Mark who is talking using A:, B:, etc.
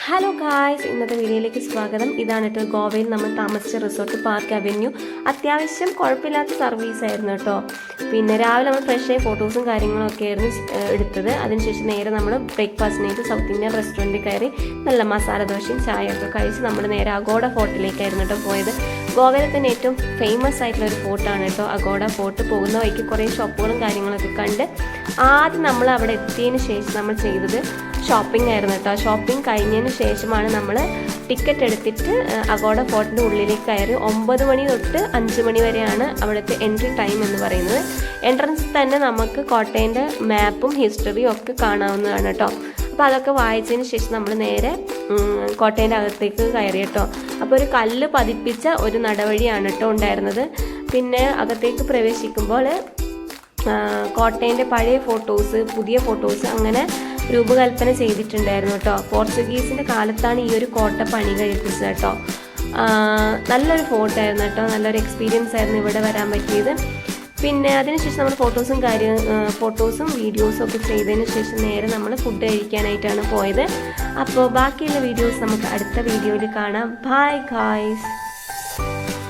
A: Hello guys, ഇന്നത്തെ വീഡിയോയിലേക്ക് സ്വാഗതം. ഇതാണ് കേട്ടോ ഗോവയിൽ നമ്മൾ താമസിച്ച റിസോർട്ട് പാർക്ക് അവന്യൂ. അത്യാവശ്യം കുഴപ്പമില്ലാത്ത സർവീസ് ആയിരുന്നു കേട്ടോ. പിന്നെ രാവിലെ നമ്മൾ ഫ്രഷ് ആയി ഫോട്ടോസും കാര്യങ്ങളൊക്കെ ആയിരുന്നു എടുത്തത്. അതിനുശേഷം നേരെ നമ്മൾ ബ്രേക്ക്ഫാസ്റ്റിനായിട്ട് സൗത്ത് ഇന്ത്യൻ റെസ്റ്റോറൻറ്റിൽ കയറി നല്ല മസാല ദോശയും ചായയൊക്കെ കഴിച്ച് നമ്മൾ നേരെ അഗോഡ ഫോർട്ടിലേക്കായിരുന്നു കേട്ടോ പോയത്. ഗോവയിലെ തന്നെ ഏറ്റവും ഫേമസ് ആയിട്ടുള്ള ഒരു ഫോർട്ടാണ് കേട്ടോ അഗോഡ ഫോർട്ട്. പോകുന്ന വഴിക്ക് കുറേ ഷോപ്പുകളും കാര്യങ്ങളൊക്കെ കണ്ട് ആദ്യം നമ്മൾ അവിടെ എത്തിയതിന് ശേഷം നമ്മൾ ചെയ്തത് ഷോപ്പിംഗ് ആയിരുന്നു കേട്ടോ. ഷോപ്പിംഗ് കഴിഞ്ഞതിന് ശേഷമാണ് നമ്മൾ ടിക്കറ്റ് എടുത്തിട്ട് അഗോഡ ഫോർട്ടിൻ്റെ ഉള്ളിലേക്ക് കയറി. 9 മണി തൊട്ട് 5 മണി വരെയാണ് അവിടുത്തെ എൻട്രി ടൈം എന്ന് പറയുന്നത്. എൻട്രൻസിൽ തന്നെ നമുക്ക് കോട്ടയൻ്റെ മാപ്പും ഹിസ്റ്ററിയും ഒക്കെ കാണാവുന്നതാണ് കേട്ടോ. അപ്പോൾ അതൊക്കെ വായിച്ചതിന് ശേഷം നമ്മൾ നേരെ കോട്ടയൻ്റെ അകത്തേക്ക് കയറി കേട്ടോ. അപ്പോൾ ഒരു കല്ല് പതിപ്പിച്ച ഒരു നടവഴിയാണ് കേട്ടോ ഉണ്ടായിരുന്നത്. പിന്നെ അകത്തേക്ക് പ്രവേശിക്കുമ്പോൾ കോട്ടയൻ്റെ പഴയ ഫോട്ടോസ്, പുതിയ ഫോട്ടോസ് അങ്ങനെ രൂപകൽപ്പന ചെയ്തിട്ടുണ്ടായിരുന്നു കേട്ടോ. പോർച്ചുഗീസിൻ്റെ കാലത്താണ് ഈ ഒരു കോട്ട പണി കഴിപ്പിച്ചത് കേട്ടോ. നല്ലൊരു ഫോട്ടോ ആയിരുന്നു കേട്ടോ. നല്ലൊരു എക്സ്പീരിയൻസ് ആയിരുന്നു ഇവിടെ വരാൻ പറ്റിയത്. പിന്നെ അതിനുശേഷം നമ്മൾ ഫോട്ടോസും വീഡിയോസും ഒക്കെ ചെയ്തതിന് ശേഷം നേരെ നമ്മൾ ഫുഡ് കഴിക്കാനായിട്ടാണ് പോയത്. അപ്പോൾ ബാക്കിയുള്ള വീഡിയോസ് നമുക്ക് അടുത്ത വീഡിയോയിൽ കാണാം. Bye guys.